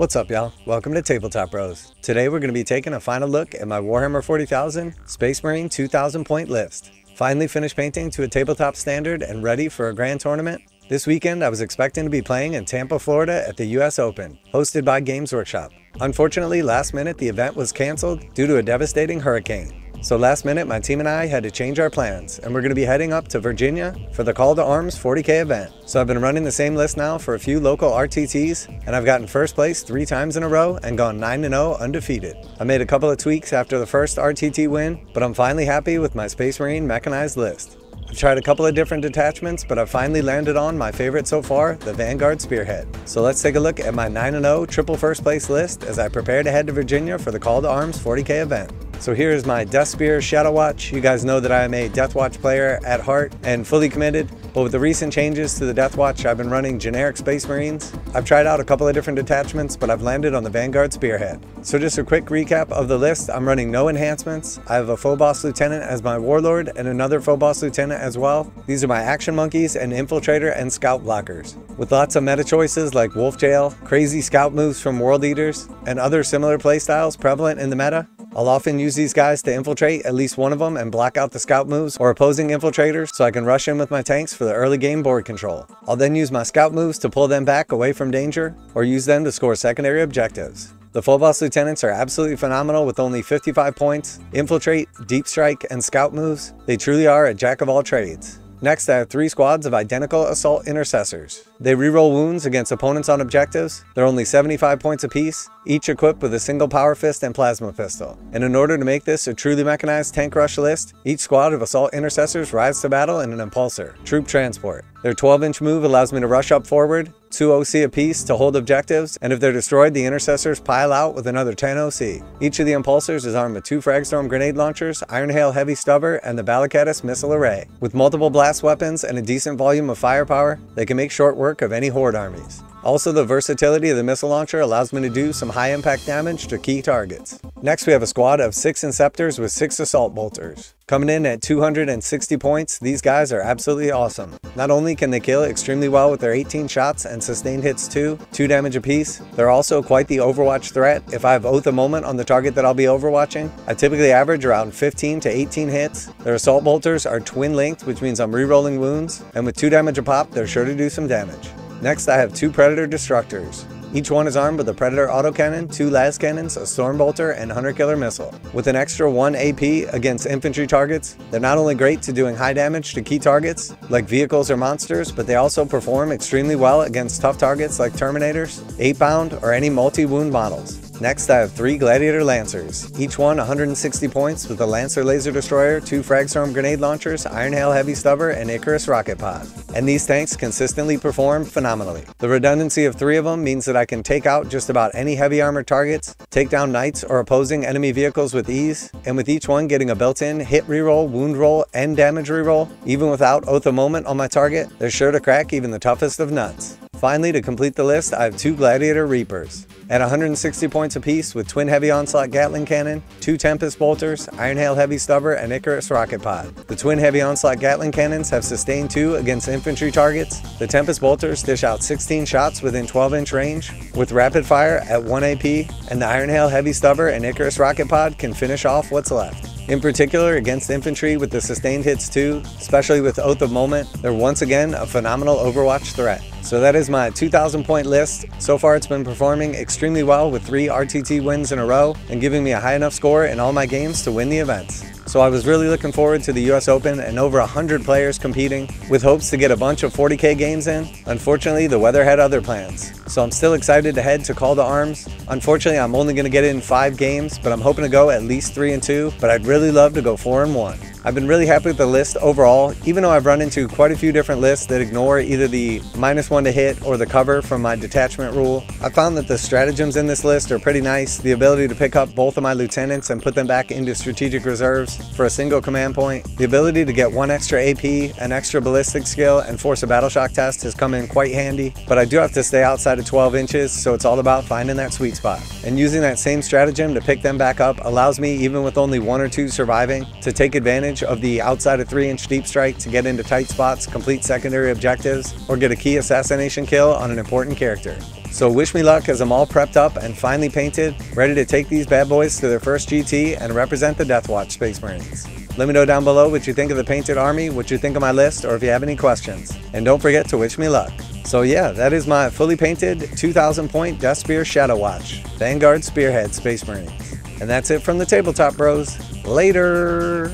What's up, y'all? Welcome to Tabletop Bros. Today we're going to be taking a final look at my Warhammer 40,000 Space Marine 2,000 point list. Finally finished painting to a tabletop standard and ready for a grand tournament. This weekend I was expecting to be playing in Tampa, Florida at the US Open, hosted by Games Workshop. Unfortunately, last minute the event was canceled due to a devastating hurricane. So last minute my team and I had to change our plans, and we're going to be heading up to Virginia for the Call to Arms 40K event. So I've been running the same list now for a few local RTTs, and I've gotten first place 3 times in a row and gone 9-0 undefeated. I made a couple of tweaks after the first RTT win, but I'm finally happy with my Space Marine Mechanized list. I've tried a couple of different detachments, but I've finally landed on my favorite so far, the Vanguard Spearhead. So let's take a look at my 9-0 triple first place list as I prepare to head to Virginia for the Call to Arms 40K event. So here is my Death Spear Shadow Watch. You guys know that I am a Deathwatch player at heart and fully committed, but with the recent changes to the Deathwatch, I've been running generic Space Marines. I've tried out a couple of different detachments, but I've landed on the Vanguard Spearhead. So just a quick recap of the list. I'm running no enhancements. I have a Faux Boss Lieutenant as my Warlord and another Faux Boss Lieutenant as well. These are my Action Monkeys and Infiltrator and Scout blockers. With lots of meta choices like Wolf Jail, crazy Scout moves from World Eaters, and other similar playstyles prevalent in the meta, I'll often use these guys to infiltrate at least one of them and block out the scout moves or opposing infiltrators so I can rush in with my tanks for the early game board control. I'll then use my scout moves to pull them back away from danger or use them to score secondary objectives. The Full Boss Lieutenants are absolutely phenomenal with only 55 points, infiltrate, deep strike, and scout moves. They truly are a jack of all trades. Next, I have 3 squads of identical assault intercessors. They reroll wounds against opponents on objectives. They're only 75 points apiece, each equipped with a single power fist and plasma pistol. And in order to make this a truly mechanized tank rush list, each squad of assault intercessors rides to battle in an impulsor, troop transport. Their 12-inch move allows me to rush up forward, 2 OC apiece to hold objectives, and if they're destroyed, the intercessors pile out with another 10 OC. Each of the impulsors is armed with 2 Fragstorm grenade launchers, Iron Hail heavy stubber, and the Balacatus missile array. With multiple blast weapons and a decent volume of firepower, they can make short work of any horde armies. Also, the versatility of the missile launcher allows me to do some high impact damage to key targets. Next, we have a squad of 6 Inceptors with 6 Assault Bolters. Coming in at 260 points, these guys are absolutely awesome. Not only can they kill extremely well with their 18 shots and sustained hits too, 2 damage apiece, they're also quite the Overwatch threat. If I have Oath of Moment on the target that I'll be overwatching, I typically average around 15 to 18 hits. Their Assault Bolters are twin linked, which means I'm rerolling wounds, and with 2 damage a pop, they're sure to do some damage. Next, I have 2 Predator Destructors. Each one is armed with a Predator autocannon, 2 las cannons, a Storm Bolter, and Hunter Killer missile. With an extra 1 AP against infantry targets, they're not only great to doing high damage to key targets, like vehicles or monsters, but they also perform extremely well against tough targets like Terminators, 8-bound, or any multi-wound models. Next, I have 3 Gladiator Lancers, each one 160 points with a Lancer Laser Destroyer, 2 Fragstorm grenade launchers, Iron Hail heavy stubber, and Icarus rocket pod. And these tanks consistently perform phenomenally. The redundancy of 3 of them means that I can take out just about any heavy armored targets, take down knights or opposing enemy vehicles with ease, and with each one getting a built-in hit reroll, wound roll, and damage reroll, even without Oath of Moment on my target, they're sure to crack even the toughest of nuts. Finally, to complete the list, I have 2 Gladiator Reapers. At 160 points apiece with twin heavy onslaught Gatling cannon, 2 Tempest bolters, Iron Hail heavy stubber, and Icarus rocket pod. The twin heavy onslaught Gatling cannons have sustained 2 against infantry targets. The Tempest bolters dish out 16 shots within 12-inch range with rapid fire at 1 AP, and the Iron Hail heavy stubber and Icarus rocket pod can finish off what's left. In particular, against infantry with the sustained hits too, especially with Oath of Moment, they're once again a phenomenal Overwatch threat. So that is my 2,000 point list. So far it's been performing extremely well with 3 RTT wins in a row and giving me a high enough score in all my games to win the events. So I was really looking forward to the US Open and over 100 players competing with hopes to get a bunch of 40K games in. Unfortunately, the weather had other plans. So I'm still excited to head to Call to Arms. Unfortunately, I'm only going to get in 5 games, but I'm hoping to go at least 3-2, but I'd really love to go 4-1. I've been really happy with the list overall, even though I've run into quite a few different lists that ignore either the -1 to hit or the cover from my detachment rule. I found that the stratagems in this list are pretty nice. The ability to pick up both of my lieutenants and put them back into strategic reserves for a single command point. The ability to get 1 extra AP, an extra ballistic skill, and force a battle shock test has come in quite handy, but I do have to stay outside of 12 inches, so it's all about finding that sweet spot. And using that same stratagem to pick them back up allows me, even with only 1 or 2 surviving, to take advantage of the outside of 3-inch deep strike to get into tight spots, complete secondary objectives, or get a key assassination kill on an important character. So wish me luck as I'm all prepped up and finally painted, ready to take these bad boys to their first GT and represent the Deathwatch Space Marines. Let me know down below what you think of the painted army, what you think of my list, or if you have any questions. And don't forget to wish me luck. So yeah, that is my fully painted 2000 point Death Spear Shadow Watch, Vanguard Spearhead Space Marines. And that's it from the Tabletop Bros. Later!